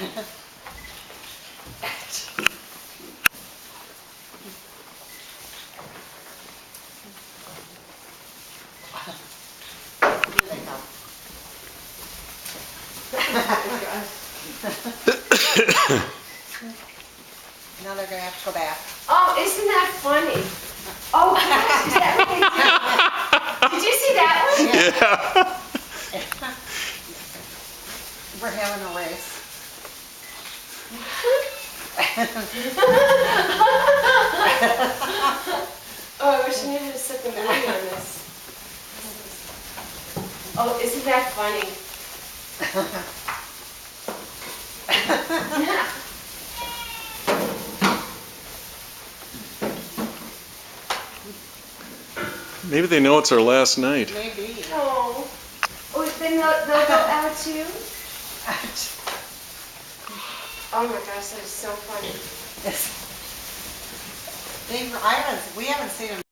Here they come. Now they're gonna have to go back. Oh, isn't that funny? Oh, gosh, is that what they did? Did you see that one? Yeah. We're having a race. Oh, I wish I knew how to set the movie on this. Oh, isn't that funny? Maybe they know it's our last night. Maybe. Oh. Oh, then they'll go out too? Oh my gosh, that is so funny. We haven't seen them.